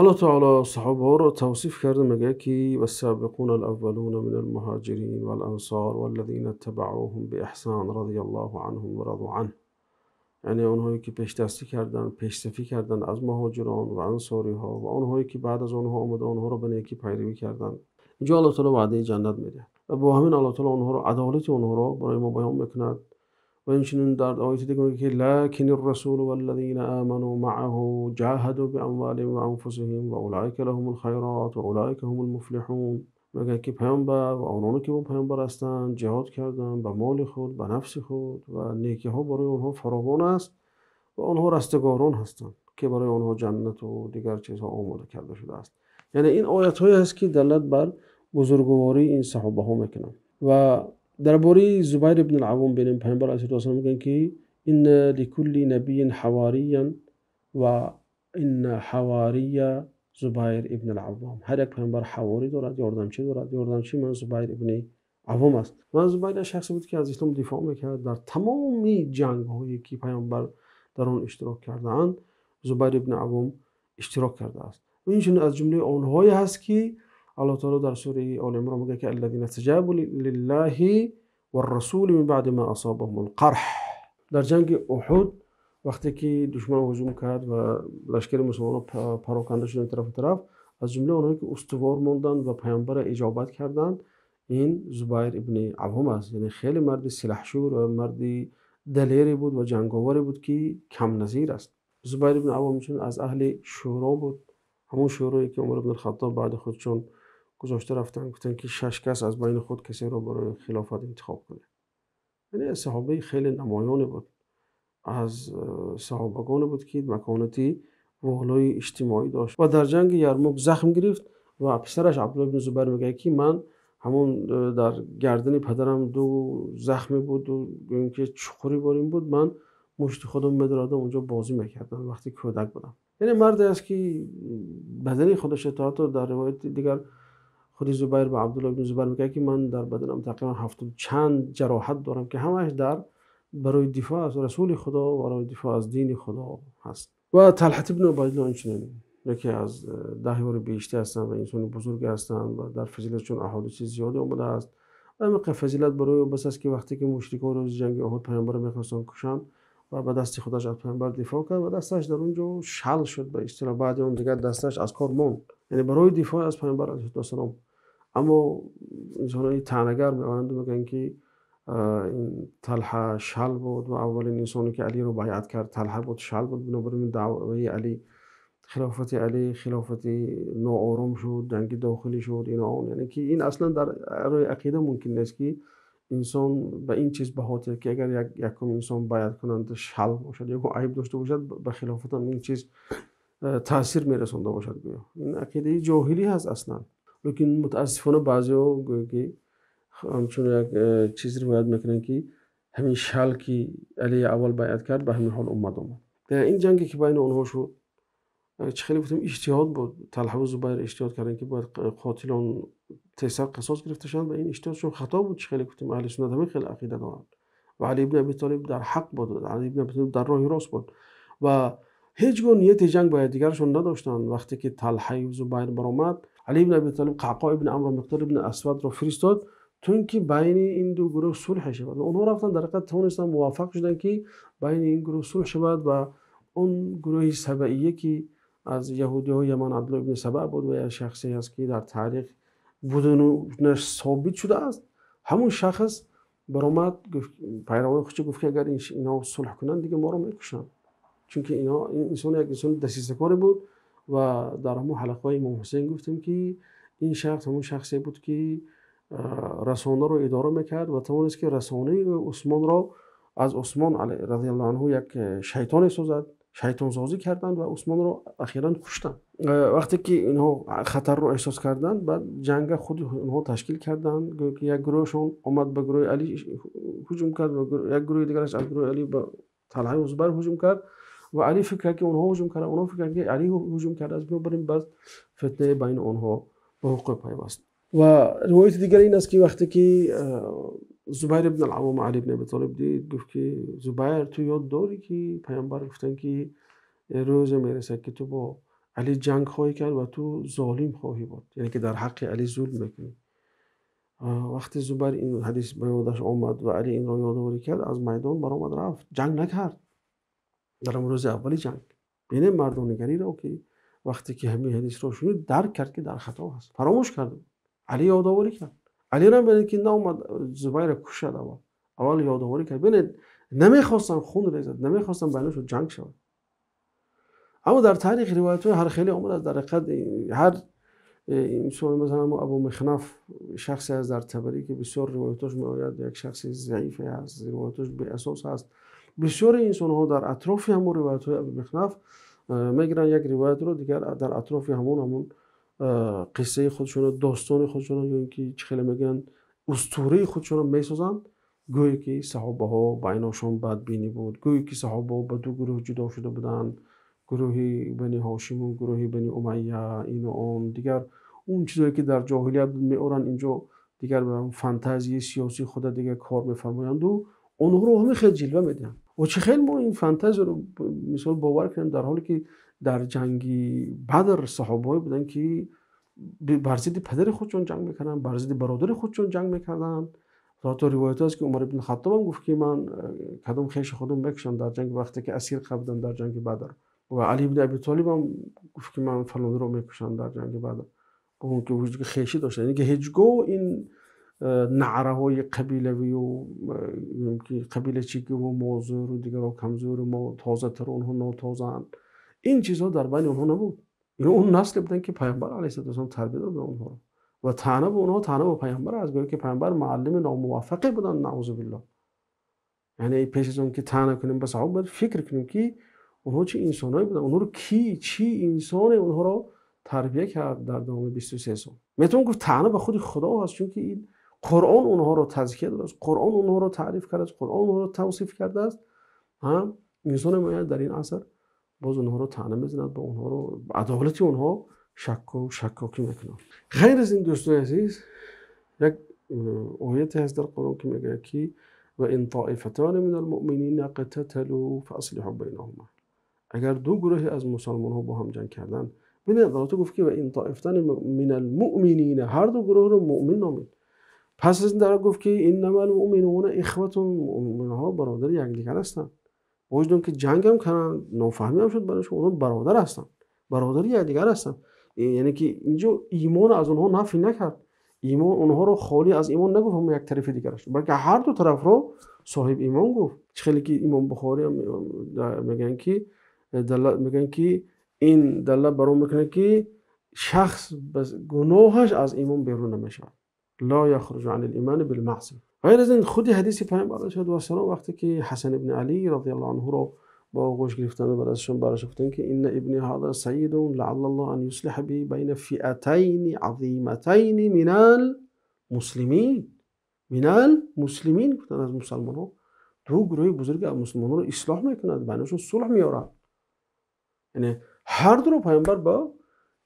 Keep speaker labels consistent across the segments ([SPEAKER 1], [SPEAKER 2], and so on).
[SPEAKER 1] الله تعالی صحابه ها را توصیف کرده، میگه که والسابقون الاولون من المهاجرین والانصار والذین اتبعوهم باحسان رضی الله عنهم و رضوا عنه. یعنی اونهایی که پیشدستی کردند، پیشروی کردند از مهاجران و انصاری ها و اونهایی که بعد از اونها آمده اونها را به نیکی پیروی کردند. اینجا الله تعالی وعده جنت میده و با همین الله تعالی اونها را، عدالت اونها را برای ما بیان میکند. و همچنین در آیه دیگه میگه که لکن الرسول والذین آمنوا معه جاهدوا باموالهم و انفسهم و اولئک لهم الخیرات و اولئک هم المفلحون. میگه که پیامبر و آنانی که با پیامبر هستند جهاد کردند به مال خود، به نفس خود و نیکی ها برای آنها فراوان است و آنها رستگاران هستند که برای آنها جنت و دیگر چیزها آماده کرده شده است. یعنی این آیات هایی است که دلالت بر بزرگواری این صحابه ها میکنند. و درباره زبیر ابن العوام بین پیامبر علیه السلام میگن که ان لكل نبی حواریا و ان حواری زبیر ابن العوام. هر یک پیامبر حواری دارد، یاردمچی دارد. یاردمچی من زبیر ابن عوام است. و زبیر شخصی بود که از اسلام دفاع میکرد. در تمام جنگ هایی که پیامبر در آن اشتراک کردند زبیر ابن عوام اشتراک کرده است. و این از جمله آنهایی هست که الله تعالی در سوره آل عمران میگه که الذين استجابوا لله والرسول من بعد ما اصابهم القرح. در جنگ احد وقتی که دشمن هجوم کرد و لشکر مسلمانان پراکنده شدن طرف، از جمله اونهایی که استوار موندند و پیامبر اجابت کردند این زبیر ابن عوام است. یعنی خیلی مرد سلاحشور و مرد دلیری بود و جنگاوری بود که کم نظیر است. زبیر ابن عوام چون از اهل شورا بود، همون شورایی که عمر بن الخطاب بعد خود چون گذاشته رفتن، گفتن که 6 کس از بین خود کسی را برای خلافت انتخاب کنه. یعنی صحابه خیلی نمایانی بود، از صحابگان بود که مکانتی والای اجتماعی داشت و در جنگ یرموک زخم گرفت و پسرش عبدالله بن زبیر میگه که من همون در گردن پدرم 2 زخمی بود و اینکه چخوری باریم بود، من مشت خودم می‌درادم اونجا بازی میکردم وقتی کودک بودم. یعنی مردی است که بدن خودش تا در روایت دیگر خود زبیر به عبدالله بن زبیر میگه که من در بدنم تقریبا 70 چند جراحت دارم که همش در برای دفاع از رسول خدا و برای دفاع از دین خدا هست. و طلحه بن عبیدالله اینچنین یکی از 10 یار بیشتر هستند و انسان بزرگ هستند و در فضیلتشون احادیث زیادی آمده است. و همین فضیلت برای بس است که وقتی که مشرکان روز جنگ احد پیامبر میخواستن کشن و به دست خودش از پیامبر دفاع کرد و دستش در اونجا شل شد به اصطلاح، بعد اون دیگر دستش از کار ماند. یعنی برای دفاع از پیامبر علیه السلام. اما انسان‌های طعنه‌گر می‌آیند و میگن که این طلحه شل بود و اولین انسانی که علی رو بیعت کرد طلحه بود، شل بود. بنابراین دعوی علی، خلافت علی خلافت ناآرام شد، جنگ داخلی شد اینا. یعنی که این اصلا در راه عقیده ممکن نیست که انسان به این چیز بخاطر که اگر یکم انسان بیعت کنند شل باشد یا عیب داشته باشد به خلافت این چیز تاثیر میرسونده باشد. این عقیده جاهلی هست اصلا. لیکن متاسفانه بعضیا گویا که همچون یک چیزی روایت میکنن که همین شل که علی اول بیعت کرد به همین حال اومد. در این جنگی که بین اونها شد چه خیلی گفتم اجتهاد بود. طلحه و زبیر اجتهاد کردن که باید قاتلان تیسر قصاص گرفته شدن و این اجتهادشون خطا بود. چه خیلی گفتم اهل سنت همین خیلی عقیده دارند و علی ابن ابی طالب در حق بود، علی ابن ابی طالب در راه راست بود و هیچ گونه نیت جنگ با دیگرشون نداشتند. وقتی که طلحه و زبیر برآمد علی ابن ابی طالب قعقاع ابن عمرو و مقداد ابن اسود را فرستاد تا اینکه بین این دو گروه صلح شود. اونها رفتن در حقیقت توانستن موافق شدن که بین این گروه صلح شود و اون گروه سبعیه که از یهودی‌های یمن عبدالله ابن سبع بود و یک شخصی است که در تاریخ بودنش ثابت شده است، همون شخص برآمد پیروان خودش گفت که اگر اینا صلح کنن دیگه ما رو میکشن، چون که اینا این انسان یک انسان دسیسه‌کار بود. و در همون حلقه‌های امام حسین گفتیم که این شخص همون شخصی بود که رسانه رو اداره میکرد و توانست که رسانه عثمان را از عثمان رضی الله عنه یک شیطان سازد، شیطان سازی کردند و عثمان رو اخیراً کشتند. وقتی که اینها خطر رو احساس کردند بعد جنگ خود اینها تشکیل کردند که یک گروهشون اومد به گروه علی هجوم کرد و یک گروه دیگرش از گروه علی به طلحه و زبیر هجوم کرد و علی فکر کرد که اونها هجوم کردن، اونها فکر کرد که علی هجوم کرده. از بنابراین بعد فتنه بین اونها به حقوق پیوست. و روایت دیگر این است که وقتی که زبیر ابن العوام علی ابن ابی طالب دید گفت که زبیر تو یاد داری که پیامبر گفتن که روز میرسه که تو با علی جنگ خواهی کرد و تو ظالم خواهی بود، یعنی که در حق علی ظلم میکنی. وقتی زبیر این حدیث به یادش آمد و علی این را یادآوری کرد، از میدان برآمد رفت، جنگ نکرد در روز اولی جنگ. بین مردانگری را که وقتی که همین حدیث را شنید درک کرد که در خطا هست، فراموش کرد. علی یادآوری کرد. علی را ببینید که ناامد زبیر کشد، اول یادآوری کرد. ببینید نمیخواستن خون ریزد، نمیخواستن بینشون جنگ شود. اما در تاریخ روایت هر خیلی آمده است، در حقیقت هر انسان مثلا ابو مخنف شخصی از در تبری که بسیار روایتش میآید یک شخص ضعیف است، روایتش بی اساس است. بسیار انسان ها در اطراف همون روایت های ابو مخنف میگیرن یک روایت رو دیگر در اطراف همون قصه خودشون، داستان خودشون، یا اینکه چه خیلی میگن اسطوره خودشون میسازن، گویی که صحابه ها بیناشون بدبینی بود، گویی که صحابه ها به دو گروه جدا شده بودن، گروهی بنی هاشم و گروهی بنی امیه، این و آن دیگر، اون چیزایی که در جاهلیت میارن اینجا دیگر به فانتزی سیاسی خود دیگر کار میفرمایند و اونها رو همه خیلی جلوه میدن. و چه خیلی ما این فانتزی رو مثال باور کنیم، در حالی که در جنگی بدر صحابه بودن که بر ضد پدر خودشون جنگ میکردن، بر ضد برادر خودشون جنگ میکردن. تا روایت هست که عمر بن خطاب هم گفت که من کدوم خیش خودم بکشم در جنگ وقتی که اسیر قبضم در جنگ بدر. و علی بن ابی طالب هم گفت که من فلان رو میکشم در جنگ بدر، اون که وجود خیشی داشته. یعنی که هیچگاه این نعره های قبیلوی و که قبیله چیگی و موزور و دیگر و کمزور و ما تازه تر اونها ناتازه، این چیزها در بین اونها نبود. این اون نسل بودن که پیامبر علیه السلام تربیت داد به اونها و طعنه به اونها طعنه به پیامبر از گویا که پیامبر معلم ناموفقی بودن، نعوذ بالله. یعنی پیش از اون که طعنه کنیم به صحابه باید فکر کنیم که اونها چه انسانایی بودن، اونها رو چی انسان اونها رو تربیت کرد در دام 23 سال. میتونم گفت طعنه به خود خدا هست، چون که این قرآن اونها رو تزکیه داده است، قرآن اونها رو تعریف کرده است، قرآن اونها رو توصیف کرده است. هم انسان ما در این عصر باز اونها رو طعنه میزند، به اونها رو عدالت اونها شکاکی میکنه. غیر از این دوستان عزیز، یک آیه هست در قرآن که میگه که و ان طائفتان من المؤمنین اقتتلوا فاصلحوا بینهما. اگر دو گروه از مسلمان ها با هم جنگ کردن، ببینید الله گفت که و ان طائفتان من المؤمنین، هر دو گروه رو مؤمن نامید. پس از این در گفت که انما المؤمنون اخوه، مؤمن ها برادر یکدیگر هستند. وجدان که جنگ هم کنن، نافهمی هم شد برایشون، اونها برادر هستن، برادر یکدیگر هستن. یعنی که اینجا ایمان از اونها نفی نکرد، ایمان اونها رو خالی از ایمان نگفت هم یک طرف دیگر است، بلکه هر دو طرف رو صاحب ایمان گفت. خیلی که امام بخاری هم میگن که این دلیل برام میکنه که شخص بس گناهش از ایمان بیرون نمیشه، لا یخرج عن الایمان بالمعصیه. غیر از این خود حدیث پیامبر علیه السلام وقتی که حسن ابن علی رضی الله عنه رو با آغوش گرفتن و براشون گفتن که ان ابن هذا سید لعل الله ان یصلح به بین فئتین عظیمتین من المسلمین گفتن از مسلمان‌ها، دو گروه بزرگ از مسلمان‌ها رو اصلاح میکند، بینشون صلح میاره. یعنی هر دو رو پیامبر با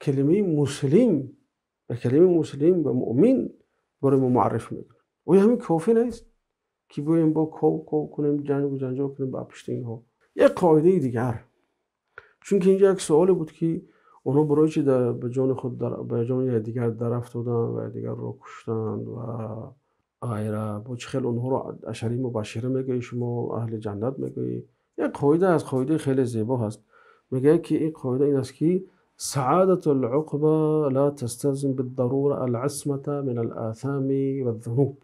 [SPEAKER 1] کلمه مسلم و مؤمن برای ما معرفی میکنه. و همین کافی نیست که بایم با کو کنیم، جنجال کنیم با پشت اینها. یک قاعده دیگر، چون که اینجا یک سوال بود که اونا برای چی به جان خود به جان دیگر در افتادن و دیگر رو کشتن و غیره، با چه خیلی اونها رو عشری مبشره میگه، شما اهل جنت میگه. یک قاعده از قاعده خیلی زیبا هست، میگه که این قاعده این است که سعادة العقبة لا تستلزم بالضرورة العصمة من الآثام والذنوب.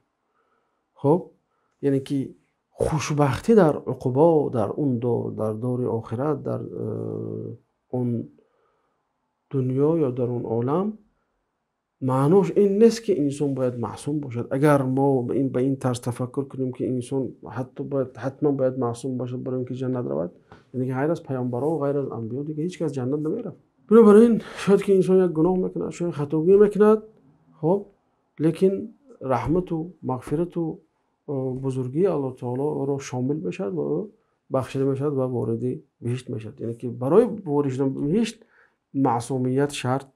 [SPEAKER 1] خب یعنی که خوشبختی در عقبا، در اون در دار آخرت، در اون دنیا یا در اون عالم، معناش این نیست که انسان باید معصوم باشد. اگر ما به این طرز تفکر کنیم که انسان حتما باید معصوم باشد برای اینکه جنت رود، یعنی که غیر از پیامبران و غیر از انبیا دیگه هیچ کس جنت نمیره. بنابراین شاید که انسان یک گناه میکند، شاید خطاگی میکند، خب لیکن رحمت و مغفرت و بزرگی الله تعالی را شامل بشد و بخشیده میشد و وارد بهشت میشد. یعنی که برای وارد شدن بهشت معصومیت شرط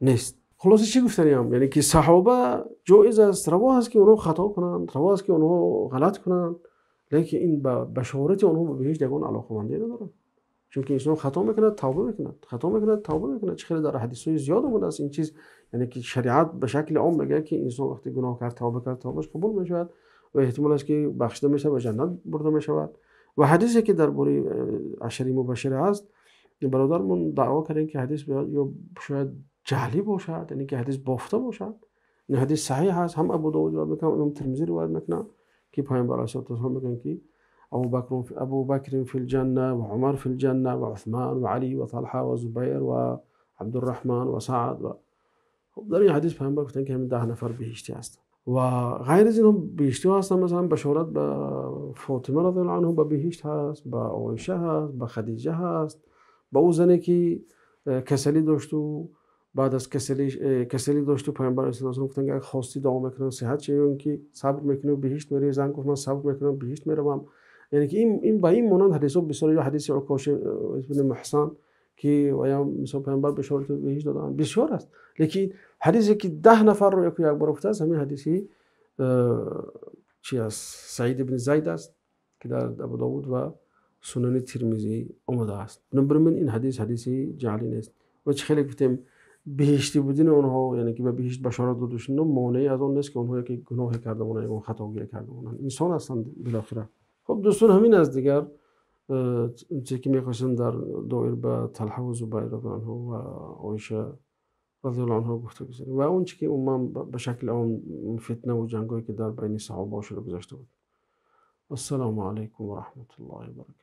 [SPEAKER 1] نیست. خلاصه چی گفتنیم؟ یعنی که صحابه جایز است، روا است که اونها خطا کنند، روا است که اونها غلط کنند، لیکن این به بشارت اونها به بهشت یگان علاقه‌مندی ندارند. چون که انسان خطا میکنه توبه میکنه، خطا میکنه توبه میکنه. چه خیلی در حدیث‌های زیاد اومده است این چیز، یعنی که شریعت به شکل عام میگه که انسان وقتی گناه کرد توبه کرد توبهش قبول میشود و احتمال است که بخشیده میشه و جنت برده میشود. و حدیثی که درباره عشره مبشره است، برادرمون دعوا کردن که حدیث یا شاید جعلی باشد، یعنی که حدیث بافته باشد. این حدیث صحیح است، هم ابو داود روایت میکنه، هم ترمذی روایت میکنه که پیامبر علیه الصلاه و السلام میگن که ابو بکر فی الجنه و عمر فی الجنه و عثمان و علی و طلحه و زبیر و عبد الرحمن و سعد. و خب در این حدیث پیامبر گفتن که همین 10 نفر بهشتی هستند و غیر از این هم بهشتی هستن. مثلا بشارت به فاطمه رضی الله عنها به بهشت هست، به عایشه هست، به خدیجه هست، به او زنی که کسلی داشت و بعد از کسلی داشت و پیامبر علیه السلام گفتن که خواستی دعا میکنن صحت شه، اون که صبر میکنه و بهشت میره. زن گفت من صبر میکنم بهشت میروم. یعنی که این به این مانند حدیث بسیار، یا حدیث عکاشه ابن محسن که و یا مثلا پیامبر بشارت بهشت دادن بسیار است. لیکن حدیثی که 10 نفر رو یک بار گفته است، همین حدیثی چی است؟ سعید بن زید است که در ابو داود و سنن ترمذی آمده است. نمبر من این حدیثی جعلی نیست. و چه خیلی گفتیم بهشتی بودن اونها، یعنی که به بهشت بشارت دادن مانعی از اون نیست که اونها که گناه کرده بودن یا خطاگیری کرده بودن، انسان هستند بالاخره. خب دوستان همین از دیگر چیزی که میخواستم در دایر به طلحه و زبیر رضی الله عنها و عایشه رضی الله عنها گفته بزنیم و اون چی که عموما به شکل اون فتنه و جنگایی که در بین صحابه شده گذاشته بود. السلام علیکم و رحمت الله و برکاته.